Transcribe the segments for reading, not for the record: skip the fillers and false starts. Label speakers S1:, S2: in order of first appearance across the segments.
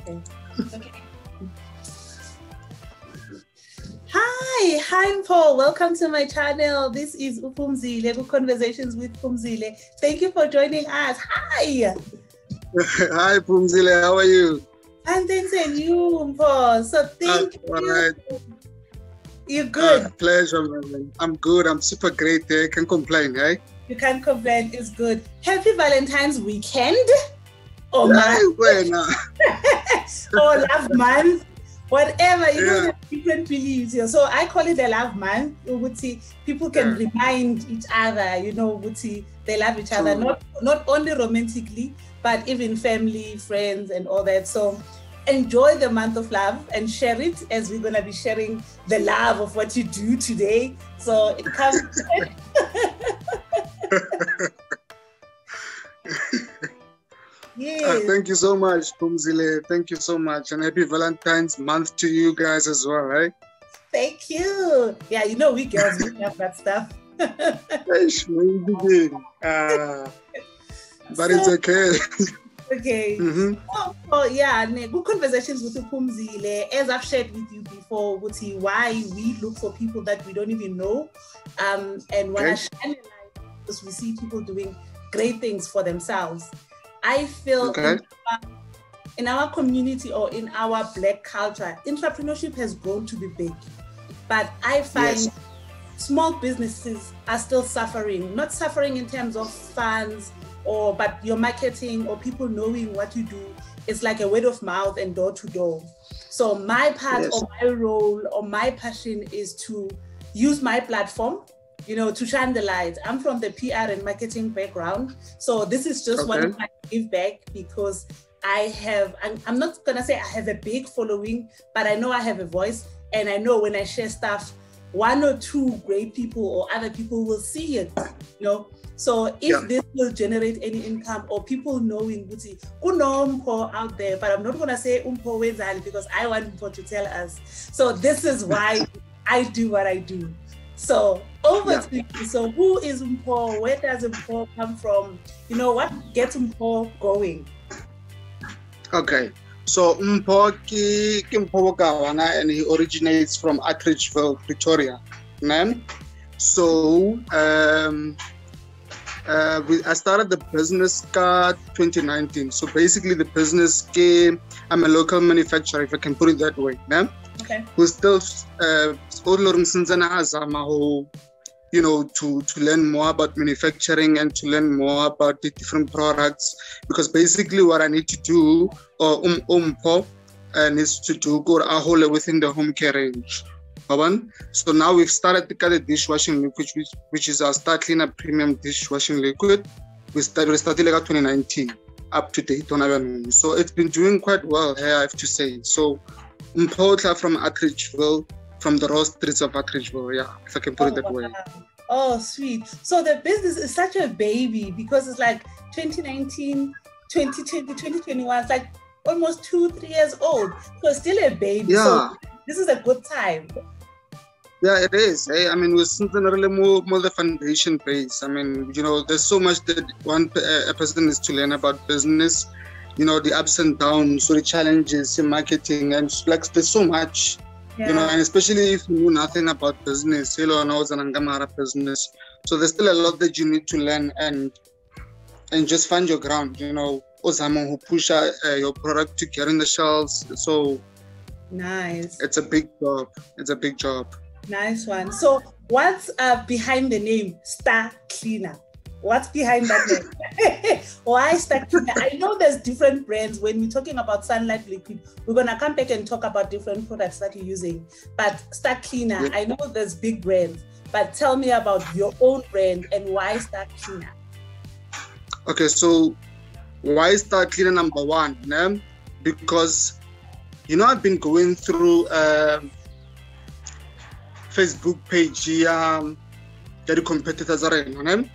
S1: Okay. Hi, Paul. Welcome to my channel. This is uPhumzile, Conversations with Phumzile. Thank you for joining us. Hi.
S2: Hi, Phumzile. How are you?
S1: And thanks and you, Paul. So thank you.
S2: Right.
S1: You're good.
S2: Pleasure, man. I'm good. I'm super great. I can't complain, eh?
S1: You can't complain. It's good. Happy Valentine's weekend. Or
S2: month.
S1: Or love month. Whatever, you know, have different beliefs here. So I call it a love month. People can remind each other, you know, they love each other, not only romantically, but even family, friends, and all that. So enjoy the month of love and share it, as we're going to be sharing the love of what you do today. So it comes.
S2: Yes. Thank you so much, Phumzile. Thank you so much. And happy Valentine's month to you guys as well, right?
S1: Thank you. Yeah, you know, we girls, we have that stuff.
S2: But it's okay.
S1: Okay. Good conversations with Phumzile. As I've shared with you before, why we look for people that we don't even know. And when I shine a light, because we see people doing great things for themselves. I feel in our community or in our Black culture, entrepreneurship has grown to be big. But I find small businesses are still suffering, not suffering in terms of funds, but your marketing or people knowing what you do. It's like a word of mouth and door to door. So my part or my role or my passion is to use my platform, you know, to shine the light. I'm from the PR and marketing background. So this is just one of my give back, because I'm not gonna say I have a big following, but I know I have a voice, and I know when I share stuff, one or two great people or other people will see it, you know. So if this will generate any income or people knowing, Umpo out there, but I'm not gonna say Umpo Wezali because I want Umpo to tell us. So this is why I do what I do. So over to you. So who is Umpo? Where does Umpo come from? You know, what gets Umpo going?
S2: Okay. So Umpo ki Umpo Kawana, and he originates from Attridgeville, Pretoria. So I started the business car 2019. So basically the business came, I'm a local manufacturer, if I can put it that way.
S1: Okay.
S2: We're still you know, to learn more about manufacturing and to learn more about the different products, because basically what I need to do needs to do within the home care range. So now we've started to get a dishwashing liquid, which is our Star Cleaner Premium dishwashing liquid. We started like 2019 up to date on. So it's been doing quite well here, I have to say. So Mpotla from Attridgeville, from the raw streets of Attridgeville, if I can put it that way.
S1: Oh, sweet. So the business is such a baby, because it's like 2019, 2020, 2021, it's like almost 2-3 years old. So it's still a baby.
S2: Yeah.
S1: So this is a good time.
S2: Yeah, it is. I mean, we're really more the foundation base. I mean, you know, there's so much that a person needs to learn about business. You know, the ups and downs, so the challenges in marketing, and like there's so much. You know, and especially if you know nothing about business, business. So there's still a lot that you need to learn and just find your ground. You know, who push your product to get in the shelves. So
S1: nice.
S2: It's a big job. It's a big job.
S1: Nice one. So what's behind the name Star Cleaner? What's behind that name? Why Star Cleaner? I know there's different brands. When we're talking about Sunlight Liquid, we're going to come back and talk about different products that you're using. But Star Cleaner, I know there's big brands, but tell me about your own brand and why Star Cleaner?
S2: Okay, so why Star Cleaner number one? Because, you know, I've been going through Facebook page, the competitors are in,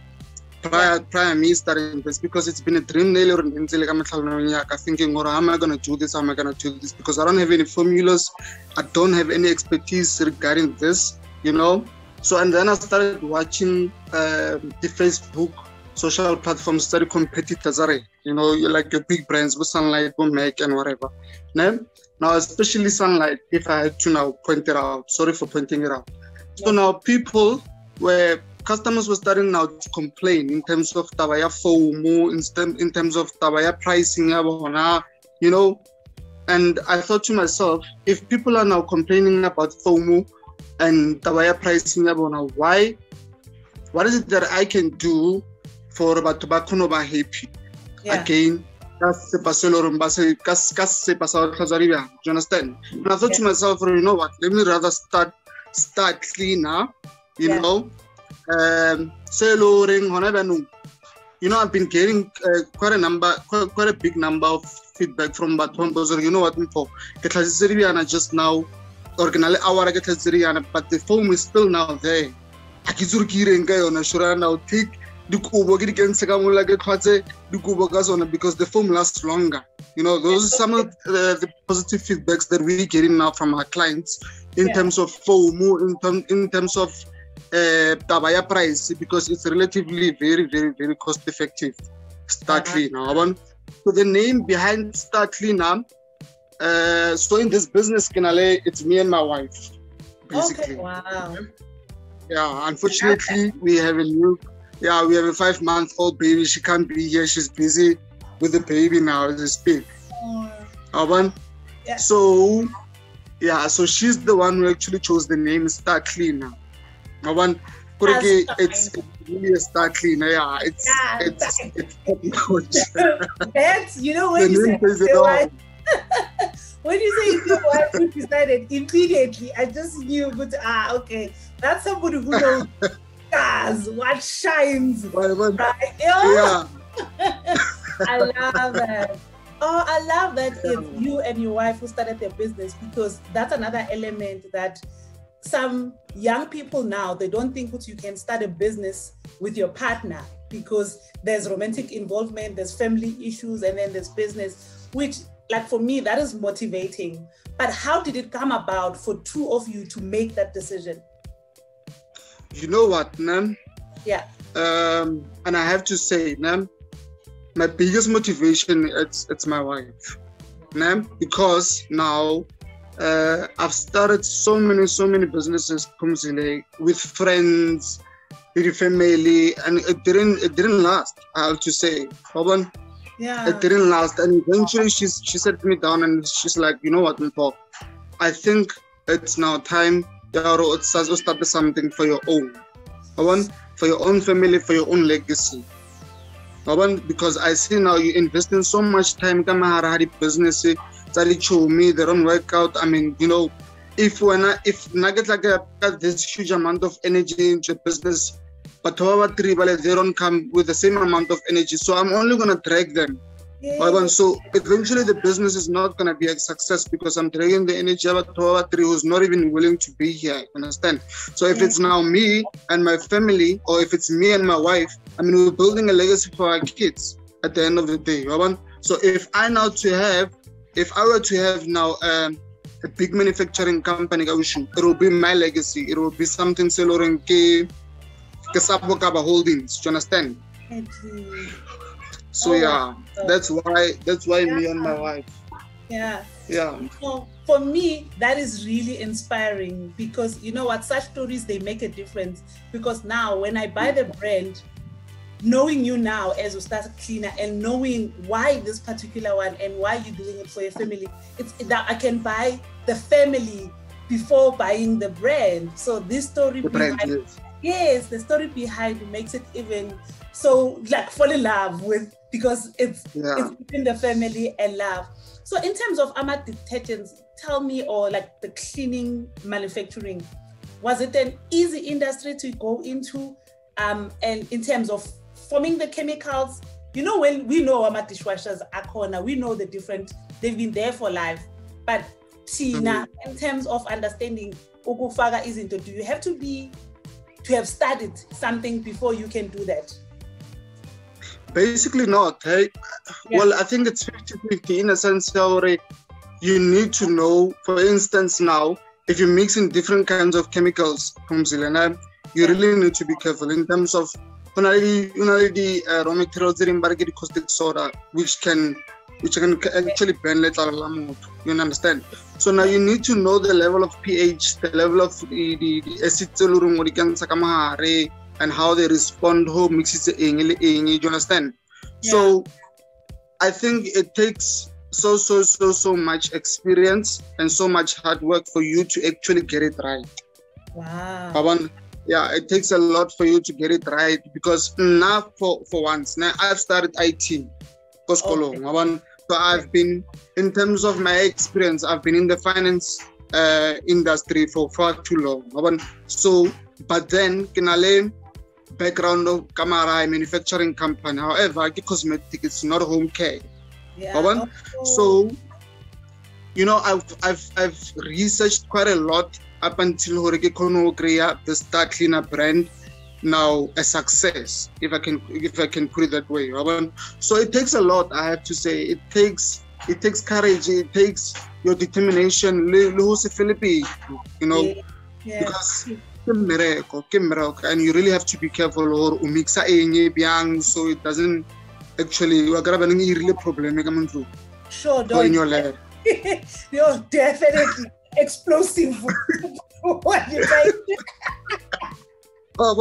S2: prior me starting this, because it's been a dream thinking, how am I going to do this? How am I going to do this? Because I don't have any formulas. I don't have any expertise regarding this, you know. So, and then I started watching the Facebook social platforms study competitors are, you know, like your big brands with Sunlight, with Mac and whatever. Now, especially Sunlight, if I had to now point it out, sorry for pointing it out. So now customers were starting now to complain in terms of tabaya FOMO, in terms of tabaya pricing, you know. And I thought to myself, if people are now complaining about FOMO and tabaya pricing, why? What is it that I can do for about tobacco no ba happy? Again, you understand? And I thought to myself, you know what? Let me rather start cleaner, you know. You know, I've been getting quite a big number of feedback from Batwambos. You know what? Just now, but the foam is still now there. Now take because the foam lasts longer. You know, those are some of the positive feedbacks that we're getting now from our clients in terms of foam, in terms of tabaya price, because it's relatively very, very, very cost effective. Star Cleaner. So the name behind Star Cleaner, so in this business, it's me and my wife, basically.
S1: Okay, wow.
S2: Yeah, unfortunately, we have a 5-month-old baby. She can't be here. She's busy with the baby now as we speak. So, so she's the one who actually chose the name Star Cleaner. It's really a Star Cleaner. Yeah, it's
S1: That's, you know, when you when you say your wife, we decided immediately. I just knew, but okay, that's somebody who knows cars, what shines, right?
S2: Yeah.
S1: I love that. Oh, I love that it's you and your wife who started their business, because that's another element that some young people now, they don't think that you can start a business with your partner because there's romantic involvement, there's family issues, and then there's business, which, like, for me, that is motivating. But how did it come about for two of you to make that decision?
S2: You know what, Nam?
S1: Yeah.
S2: And I have to say, Nam, my biggest motivation, it's my wife, Nam, because now I've started so many businesses with friends, with family, and it didn't last. I have to say,
S1: yeah,
S2: it didn't last. And eventually, she sat me down and she's like, you know what, Mpho, I think it's now time to start something for your own, for your own family, for your own legacy. Because I see now you investing so much time in business. They don't work out. I mean, you know, if I get like this huge amount of energy into business, but however they don't come with the same amount of energy, so I'm only gonna drag them. Yeah. So eventually the business is not gonna be a success because I'm dragging the energy of who's not even willing to be here. Understand? So if it's now me and my family, or if it's me and my wife, I mean, we're building a legacy for our kids at the end of the day. So if I were to have now a big manufacturing company, it will be my legacy. It will be something Celoren Kesabokaba Holdings. Do you understand? So that's why me and my wife.
S1: Yeah.
S2: Yeah.
S1: So for me, that is really inspiring, because you know what, such stories, they make a difference. Because now when I buy the brand, knowing you now as a Star Cleaner and knowing why this particular one and why you're doing it for your family, it's that I can buy the family before buying the brand. So this story the story behind makes it even so like fall in love with, because it's between the family and love. So in terms of Ama Detergents, tell me, or like the cleaning manufacturing, was it an easy industry to go into? And in terms of forming the chemicals, you know, when we know Ama dishwashers are corner, we know the different, they've been there for life. But Tina, in terms of understanding Ukufaga izinto, do you have to have studied something before you can do that?
S2: Basically not. Hey? Yeah. Well, I think it's 50-50 in a sense where you need to know, for instance, now, if you're mixing different kinds of chemicals, you really need to be careful in terms of the raw materials in the caustic soda, which can actually burn letlalo. You understand? So now you need to know the level of pH, the level of the acid and how they respond, how mixes you understand? Yeah. So I think it takes so much experience and so much hard work for you to actually get it right.
S1: Wow.
S2: Yeah, it takes a lot for you to get it right, because now for once, now I've started IT. Okay. So I've been, in terms of my experience, I've been in the finance industry for far too long. So, but then, kinale background of Kamara manufacturing company. However, cosmetic, it's not home care.
S1: Yeah.
S2: So, you know, I've researched quite a lot up until Horeke Kono Kreya, the Star Cleaner brand, now a success, if I can put it that way. So it takes a lot, I have to say. It takes courage, it takes your determination, you know, because and you really have to be careful or umixa so it doesn't actually really problem.
S1: Sure, don't.
S2: In your life.
S1: You're definitely explosive. What you say?
S2: Oh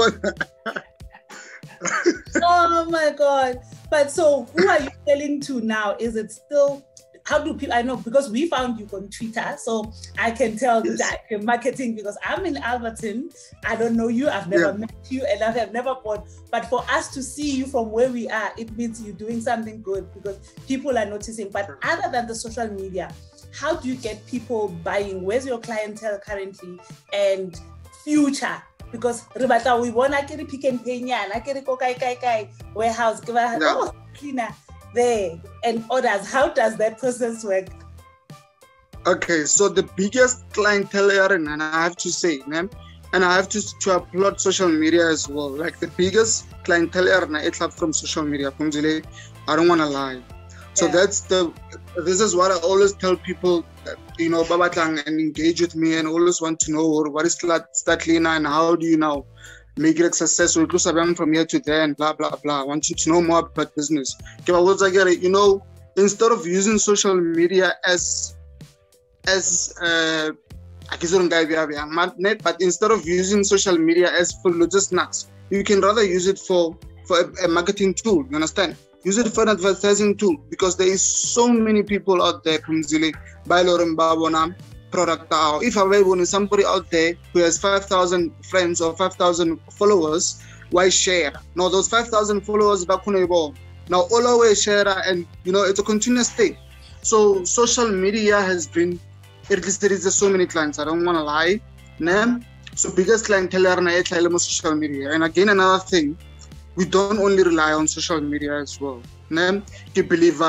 S1: my God. But so who are you selling to now? Is it still, how do people, I know because we found you on Twitter, so I can tell that you're marketing, because I'm in Alberton. I don't know you, I've never met you, and I have never bought. But for us to see you from where we are, it means you're doing something good because people are noticing. But other than the social media, how do you get people buying? Where's your clientele currently and future? Because we want to Pick n Pay, warehouse, cleaner there and orders. How does that process work?
S2: Okay, so the biggest clientele area, and I have to say, and I have to applaud social media as well. Like the biggest clientele area from social media. I don't want to lie. So this is what I always tell people, you know, Babatlang, and engage with me and always want to know what is Star Cleaner and how do you now make it successful from here to there and blah, blah, blah. I want you to know more about business. You know, instead of using social media as but instead of using social media as for logistics, you can rather use it for a marketing tool, you understand? Use it for an advertising tool, because there is so many people out there buy product. If I want somebody out there who has 5,000 friends or 5,000 followers, why share? Now those 5,000 followers now all our way share, and you know it's a continuous thing. So social media has been, at least there is so many clients, I don't want to lie. So biggest clientele are social media. And again, another thing, we don't only rely on social media as well. I believe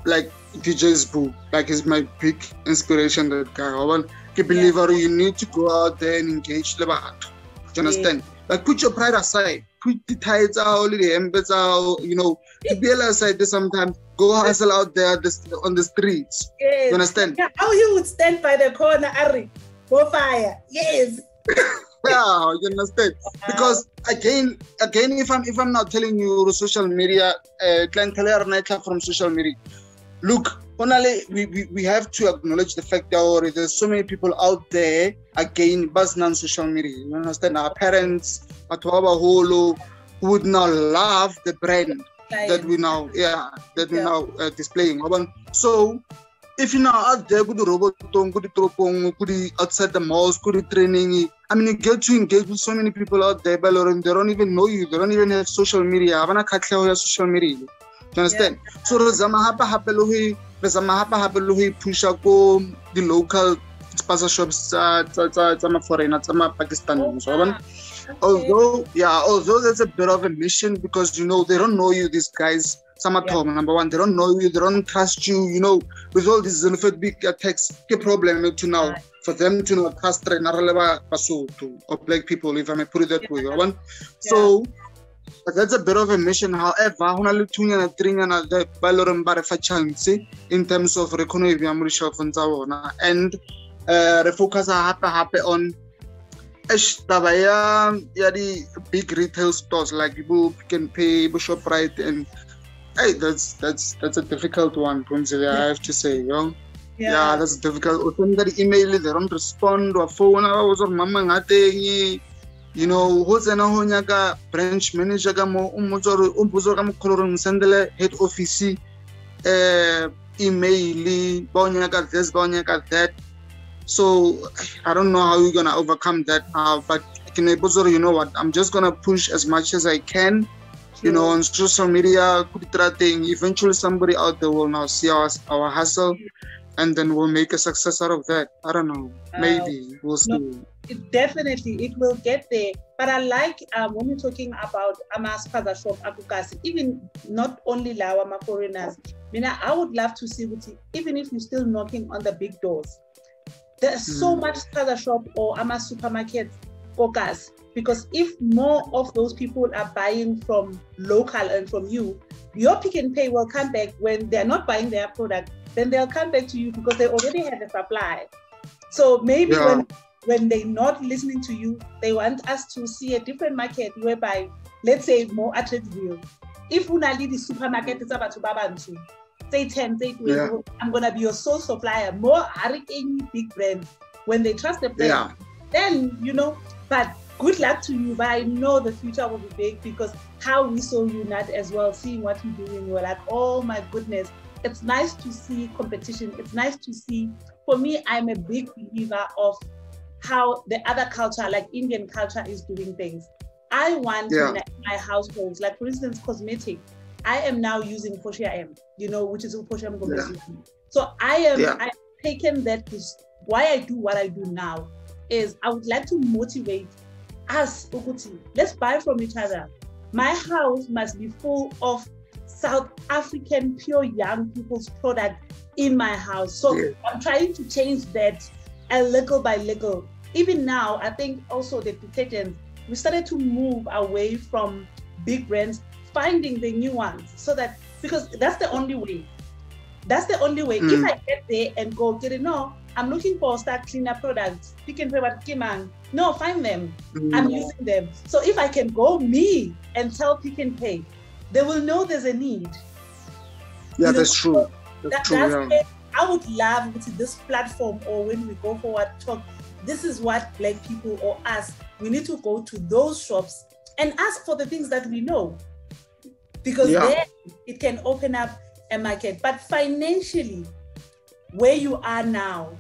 S2: like DJ's Boo, like is my big inspiration, that guy. I believe you need to go out there and engage the art. Do you understand? Like put your pride aside, put the tides out, the embers out, you know, to be aside sometimes, go hustle out there on the streets.
S1: Yes.
S2: You understand?
S1: Yeah, how you would stand by the corner, Ari, for fire. Yes.
S2: Yeah, you understand? Because again, if I'm not telling you social media, clientele from social media, look, we have to acknowledge the fact that there's so many people out there, again, but non-social media. You understand? Our parents, who would now love the brand that we now, displaying. So, if you're now out there, go to Roboton, go to Tropong, go to outside the malls, go to training. I mean, you get to engage with so many people out there, but they don't even know you. They don't even have social media. I want to social media. Do you understand? So, there's a push up the local sponsor shops, foreigners, Pakistan. Although there's a bit of a mission, because you know they don't know you, these guys. Number one, they don't know you, they don't trust you, you know, with all these big attacks, the problem to now for them to not trust or black people, if I may put it that way. So that's a bit of a mission. However, in terms of and refocus on the big retail stores like people Pick n Pay, ShopRite, and hey, that's a difficult one, Pumzile, I have to say, Yeah, that's difficult. Send the email, they don't respond, or phone, or mama ngate, who's an ahonaga branch manager gamo umuzor color sendele head office email, bonyaga this, bonyaga that. So I don't know how you're gonna overcome that, but you know what? I'm just gonna push as much as I can, on social media. Eventually, somebody out there will now see our hustle, and then we'll make a success out of that. I don't know. Maybe we'll see.
S1: No, it will get there. But I like when you're talking about Amaspaza shop Akukasi, even not only Lawa foreigners. I would love to see even if you're still knocking on the big doors. There's so much Spaza shop or Ama supermarket focus, because if more of those people are buying from local and from you, your Pick n Pay will come back. When they're not buying their product, then they'll come back to you because they already have a supply. So maybe when they're not listening to you, they want us to see a different market whereby, let's say, more attractive. If unali the supermarket is about to babantu, say 10, say 20, I'm gonna be your sole supplier. More any big brand. When they trust the brand, then but good luck to you. But I know the future will be big, because how we saw you not as well, seeing what you're doing, we're like, oh my goodness. It's nice to see competition. It's nice to see. For me, I'm a big believer of how the other culture, like Indian culture, is doing things. I want in my households, like for instance, cosmetic. I am now using Portia M, which is Portia M. So I've taken that. Why I do what I do now is I would like to motivate us, Ukuti. Let's buy from each other. My house must be full of South African pure young people's product in my house. So I'm trying to change that a little by little. Even now, I think also the detergents, we started to move away from big brands, finding the new ones, so that, because that's the only way. That's the only way. If I get there and go, I'm looking for start cleaner products, Pick n Pay, no, find them. I'm using them. So if I can go me and tell Pick n Pay, they will know there's a need.
S2: Yeah, that's true. That's true.
S1: I would love this platform, or when we go forward, talk. This is what Black people or us, we need to go to those shops and ask for the things that we know, because then it can open up a market. But financially, where you are now,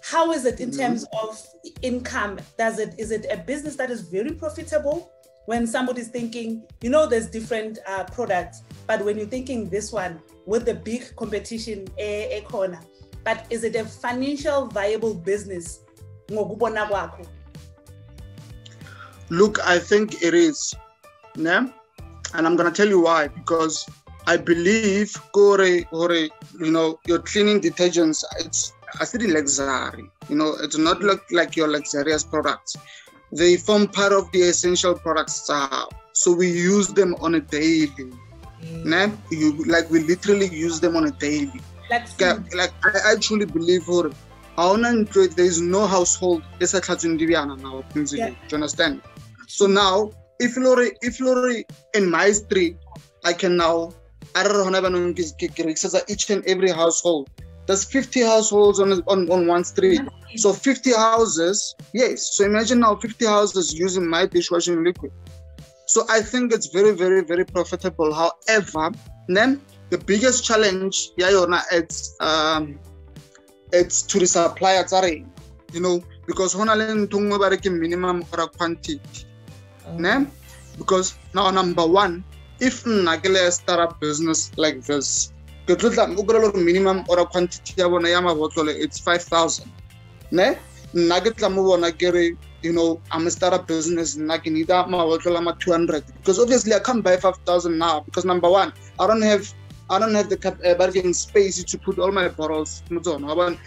S1: how is it in terms of income? Is it a business that is very profitable? When somebody's thinking, there's different products, but when you're thinking this one with the big competition, a corner, but is it a financial viable business?
S2: Look, I think it is. And I'm going to tell you why. Because I believe, your cleaning detergents, it's a city luxury. It's not like your luxurious products. They form part of the essential products. So we use them on a daily. We literally use them on a daily. I actually believe there is no household now. Do you understand? So now, if you're in my street, I can now, each and every household. There's 50 households on one street. So 50 houses, yes. So imagine now 50 houses using my dishwashing liquid. So I think it's very, very, very profitable. However, then the biggest challenge, it's to the supplier, because minimum or quantity. Because now, number one, if I start a business like this, minimum or a quantity it's 5,000. I'm a startup business and I can need 200, because obviously I can't buy 5,000 now, because number one, I don't have the bargaining space to put all my bottles. Number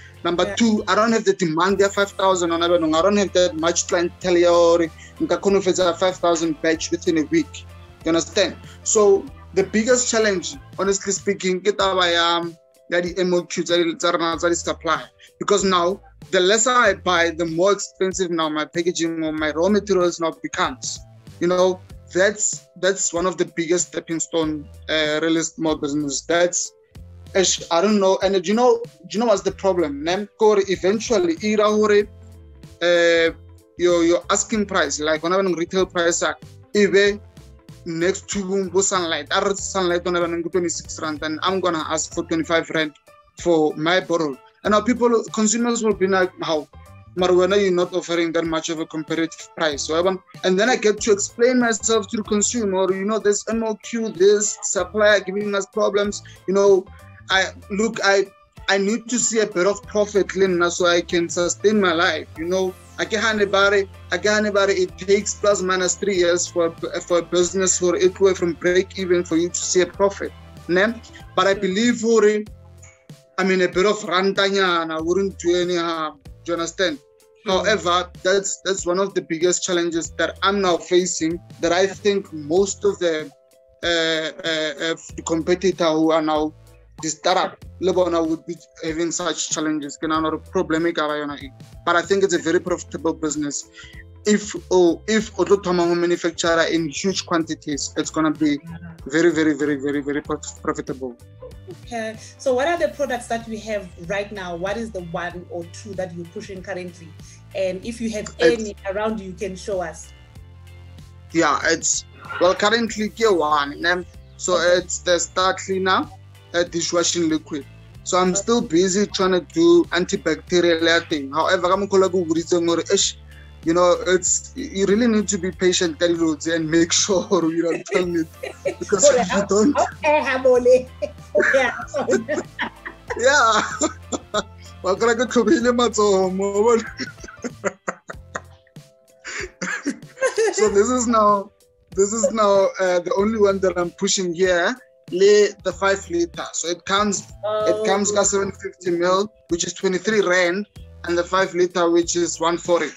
S2: two, I don't have the demand there 5,000. I don't have that much clientele or 5,000 batch within a week. You understand? So the biggest challenge, honestly speaking, get the MOQ supply, because now the lesser I buy, the more expensive now my packaging or my raw materials now becomes. You know, that's one of the biggest stepping stone really small business. That's, I don't know. And do you know what's the problem? Eventually, your asking price, like when I'm retail price, even next to sunlight, sunlight on 26 rand, and I'm gonna ask for 25 rand for my bottle. And now consumers will be like, how? Marijuana, you're not offering that much of a competitive price. So and then I get to explain myself to the consumer, there's MOQ, this supplier giving us problems. I need to see a bit of profit, so I can sustain my life. I can't it takes plus minus 3 years for a business for it to go from break even for you to see a profit. But I believe a bit of rantanya, I wouldn't do any harm. Do you understand? However, that's one of the biggest challenges that I'm now facing, that I think most of the competitors who are now the startup Lebanon would be having such challenges. But I think it's a very profitable business. If Ototomaho manufacturer in huge quantities, it's going to be very, very, very, very, very profitable.
S1: Okay. So what are the products that we have right now? What is the 1 or 2 that you're pushing currently? And if you have any around you can show us.
S2: Yeah, currently gear 1. So it's the Star Cleaner dishwashing liquid. So I'm still busy trying to do antibacterial thing. However, you really need to be patient and make sure you don't tell me, because if you don't, yeah. So this is now the only one that I'm pushing here. The 5 liter. So it comes 750 ml, which is 23 rand, and the 5 liter, which is 140.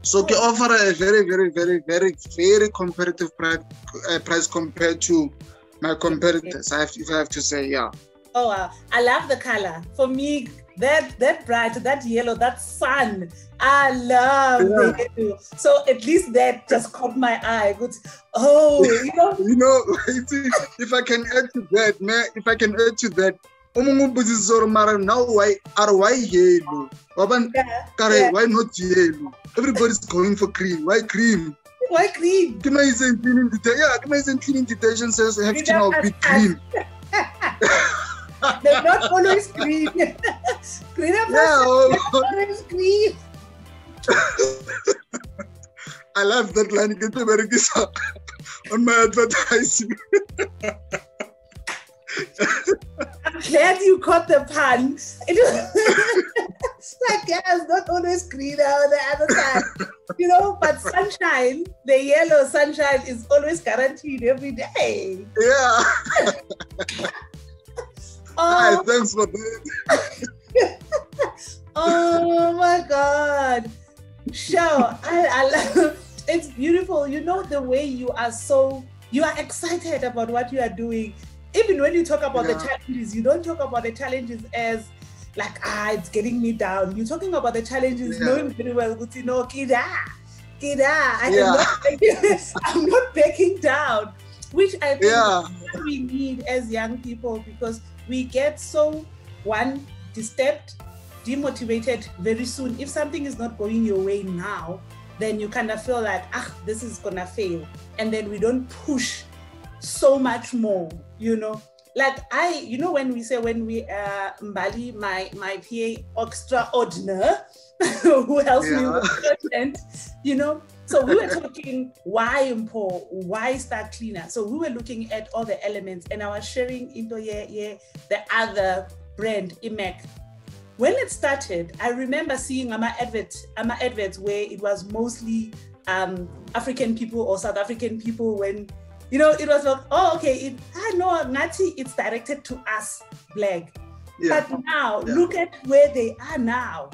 S2: So they offer a very, very, very, very, very competitive price compared to my competitors. If I have to say, yeah.
S1: Oh, wow. I love the color. For me, that bright, that yellow, that sun, I love the yellow. So at least that just caught my eye.
S2: If I can add to that, now why yellow? Why not yellow? Everybody's going for cream. Why cream?
S1: Why cream?
S2: Cleaning detergent says they have to now be cream.
S1: They're not always green. Always green.
S2: I love that line. Get the Americans on my advertising.
S1: I'm glad you caught the pun. Like, it's not always green on the other side. But sunshine, the yellow sunshine is always guaranteed every day.
S2: Yeah. Hi, thanks for that.
S1: Oh my God. Sure. I love it's beautiful. The way you are excited about what you are doing. Even when you talk about the challenges, you don't talk about the challenges as like, it's getting me down. You're talking about the challenges knowing very well, Kida, I'm not backing down, which I think we need as young people, because we get so, disturbed, demotivated very soon. If something is not going your way now, then you kind of feel like, this is gonna fail. And then we don't push so much more, Like when we Mbali, my PA extraordinaire, who helps me with content, So we were talking why Star Cleaner. So we were looking at all the elements, and I was sharing into the other brand, IMEC. When it started, I remember seeing my adverts where it was mostly African people or South African people. When it was like, Nati, it's directed to us, Black. Yeah. But now, look at where they are now.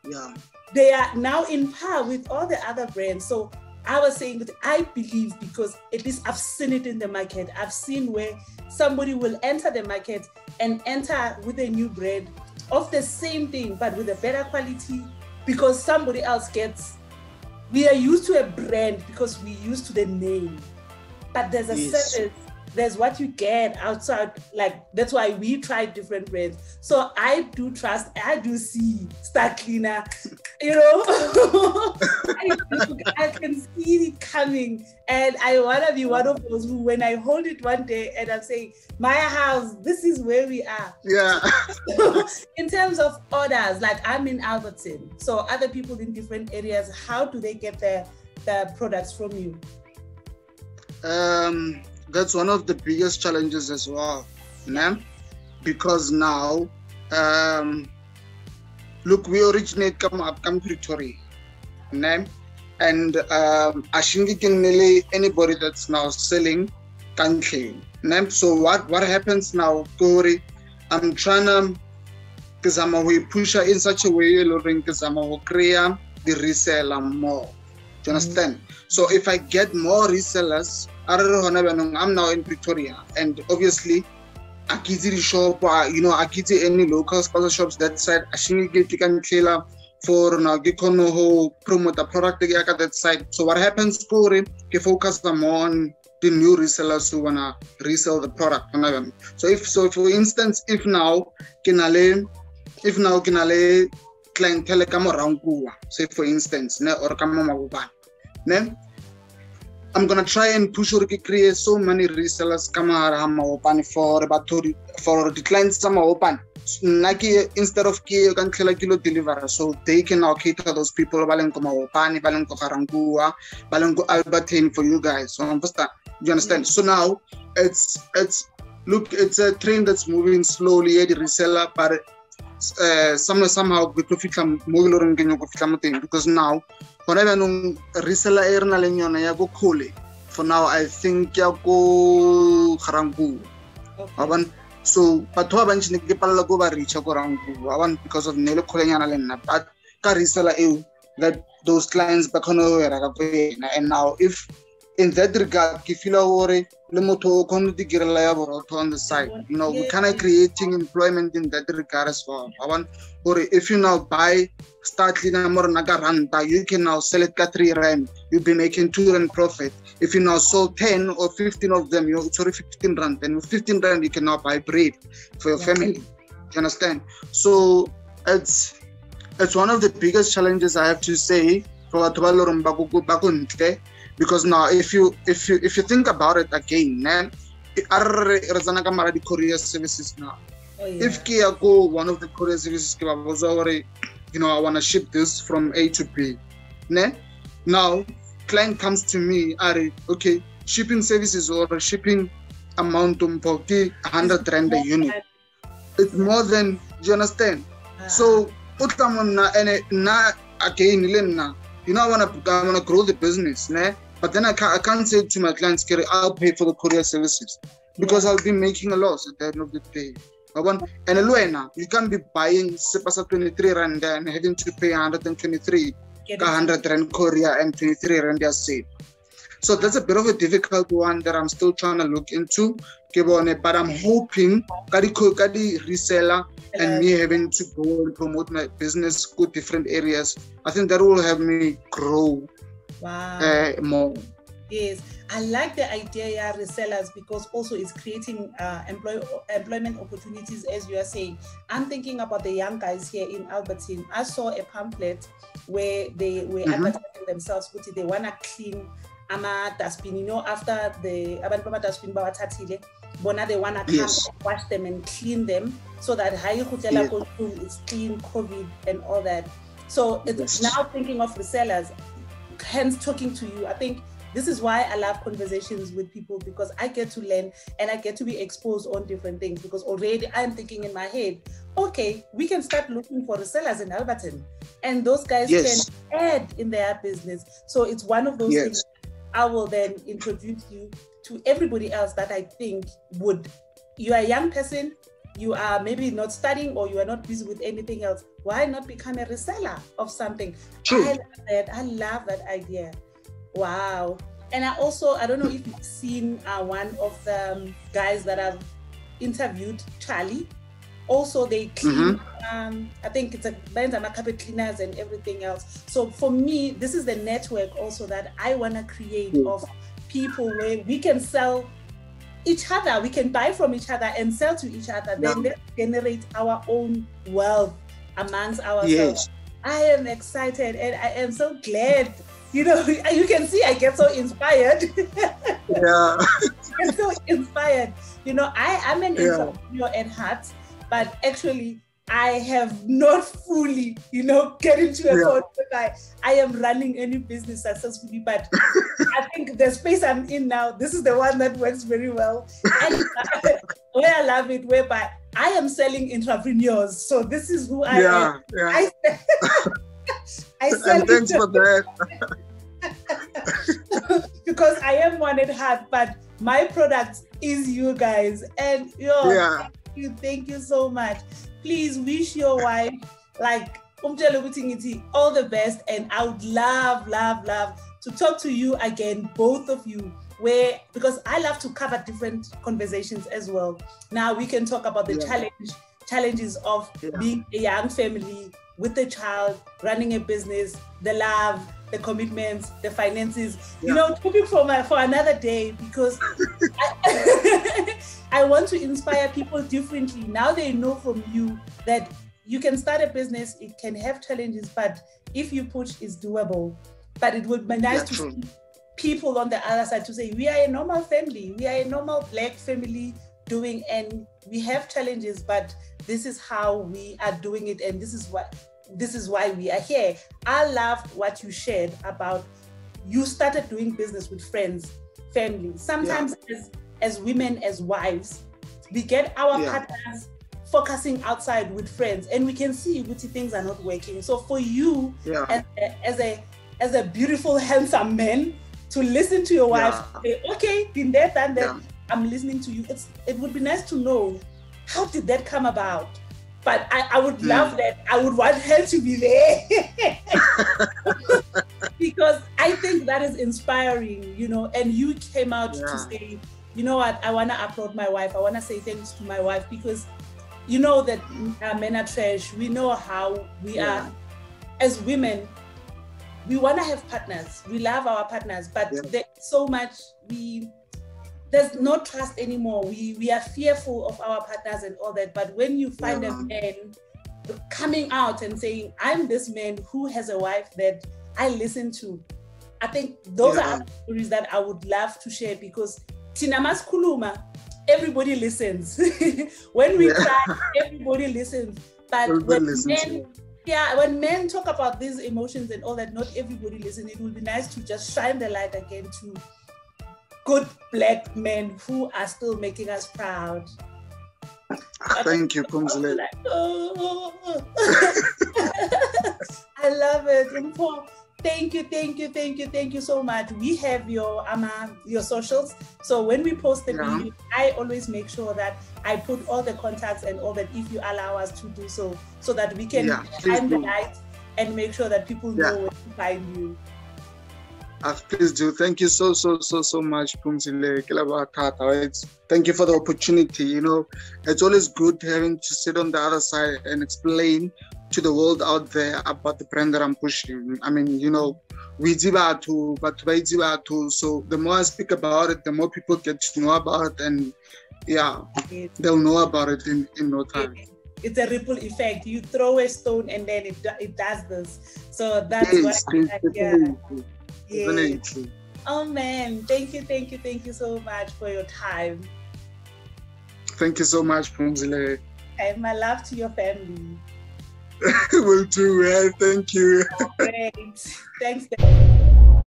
S2: Yeah.
S1: They are now in par with all the other brands. So I was saying that I believe, because at least I've seen it in the market. I've seen where somebody will enter the market and enter with a new brand of the same thing, but with a better quality, because somebody else gets, we are used to a brand because we're used to the name, but there's a service, there's what you get outside. Like, that's why we try different brands. So I do trust, I do see Star Cleaner, you know, I can see it coming. And I want to be one of those who, when I hold it one day and I'm saying, my house, this is where we are.
S2: Yeah.
S1: In terms of orders, like I'm in Alberton. So other people in different areas, how do they get the products from you?
S2: That's one of the biggest challenges as well, né? Because now, look, we originate come Pretoria, né? And I think anybody that's now selling can claim. So what happens now, Corey? I'm trying to, because I'm a pusher in such a way, because I'm a create the reseller more. Do you understand? So if I get more resellers, I'm now in Pretoria, and obviously, I get the shop, I get any local sponsor shops that side. I think you can clear for now, you can promote the product at that side. So what happens, Corey? You focus more on the new resellers who wanna resell the product. So for instance, if now kinale clientele come around Kuwa, say for instance, or come I'm gonna try and push or create so many resellers come open for the clients some open. Instead of you can kilo deliver, so they can now cater those people balenko maopani, balenko karangua, balenko Albertine for you guys. So you understand? So now it's a trend that's moving slowly. The reseller, but somehow we profit because now whenever reseller erna lenyona ya go khole, for now I think ya go Karangu. So batho ba bantsi ne ke palala go ba reach go Karangu because of nele kholenyana le nna, but ka reseller that those clients ba khona go era ka pena. And now if in that regard ke feel gore le motho o khona digirela ya borotho on the side, we kind of creating employment in that regard as well. Or if you now buy start cleaner more naga ranta, you can now sell it at 3 rand, you'll be making 2 rand profit. If you now sold 10 or 15 of them, 15 rand, then with 15 rand you can now buy bread for your family. You understand? So it's one of the biggest challenges, I have to say, for because now if you think about it again, the courier services now. If I go one of the courier services, I want to ship this from A to B. Now client comes to me, okay, shipping services or shipping amount of 100 rand a unit. It's more than, you understand? So again, I wanna grow the business, but then I can't say to my clients, I'll pay for the courier services because I'll be making a loss at the end of the day. And you can't be buying 23 rand and having to pay 123 100 rand courier and 23 rand sale. So that's a bit of a difficult one that I'm still trying to look into. But I'm hoping Kadi reseller and me having to go and promote my business to different areas. I think that will help me grow more.
S1: Yes, I like the idea, resellers, because also it's creating employment opportunities, as you are saying. I'm thinking about the young guys here in Albertine. I saw a pamphlet where they were advertising themselves, they want to clean dustbin, after the dustbin bona they want to come and wash them and clean them so that it's clean, COVID and all that. So it's now thinking of resellers, hence talking to you. I think this is why I love conversations with people, because I get to learn and I get to be exposed on different things, because already I'm thinking in my head, okay, we can start looking for resellers in Alberton and those guys can add in their business. So it's one of those things I will then introduce you to everybody else that I think would. You are a young person, you are maybe not studying or you are not busy with anything else. Why not become a reseller of something? True. I love that idea. Wow. And I don't know if you've seen one of the guys that I've interviewed, Charlie. Also, they clean. I think it's a band and carpet cleaners and everything else. So for me, this is the network also that I want to create of people where we can sell each other, we can buy from each other and sell to each other. Then let's generate our own wealth amongst ourselves. Yes. I am excited and I am so glad. You know, you can see I get so inspired.
S2: Yeah.
S1: I'm so inspired. You know, I'm an entrepreneur at heart, but actually I have not fully, you know, get into a point where I am running any business successfully, but I think the space I'm in now, this is the one that works very well. And where I love it, whereby I am selling entrepreneurs. So this is who I am. Yeah. I sell
S2: and thanks for that.
S1: Because I am one at heart, but my product is you guys. And thank you so much. Please wish your wife like all the best, and I would love to talk to you again, both of you, because I love to cover different conversations as well. Now we can talk about the challenges of being a young family with a child, running a business, the love, the commitments, the finances, you know, topic for another day, because I want to inspire people differently. Now they know from you that you can start a business, it can have challenges, but if you push, it's doable. But it would be nice to see people on the other side to say, we are a normal family, we are a normal Black family doing, and we have challenges, but this is how we are doing it, and this is why we are here. I loved what you shared about you started doing business with friends, family. Sometimes as women, as wives, we get our partners focusing outside with friends, and we can see which things are not working. So for you, as a beautiful, handsome man, to listen to your wife, say, okay, been there, done that, I'm listening to you. It would be nice to know, how did that come about? But I would love that. I would want her to be there. Because I think that is inspiring, you know, and you came out to say, you know what, I want to applaud my wife. I want to say thanks to my wife, because you know that men are trash. We know how we are as women. We want to have partners. We love our partners, but there's so much, there's no trust anymore. We are fearful of our partners and all that. But when you find a man coming out and saying, I'm this man who has a wife that I listen to, I think those are stories that I would love to share, because Tinamas Kuluma, everybody listens. When we cry, everybody listens. But when men talk about these emotions and all that, not everybody listens. It would be nice to just shine the light again to good Black men who are still making us proud.
S2: Thank you, Phumzile.
S1: I love it. Thank you so much. We have your socials. So when we post the video, I always make sure that I put all the contacts and all that, if you allow us to do so that we can shine the light and make sure that people know where to find you.
S2: Please do. Thank you so much, Phumzile. Thank you for the opportunity. You know, it's always good having to sit on the other side and explain to the world out there about the brand that I'm pushing. I mean, you know, we do too, but so the more I speak about it, the more people get to know about it, and they'll know about it in no time.
S1: It's a ripple effect. You throw a stone and then it does this. So that's
S2: Definitely.
S1: Oh man, thank you so much for your time.
S2: Thank you so much, Phumzile.
S1: And my love to your family.
S2: Will do. Thank you.
S1: Great. Thanks.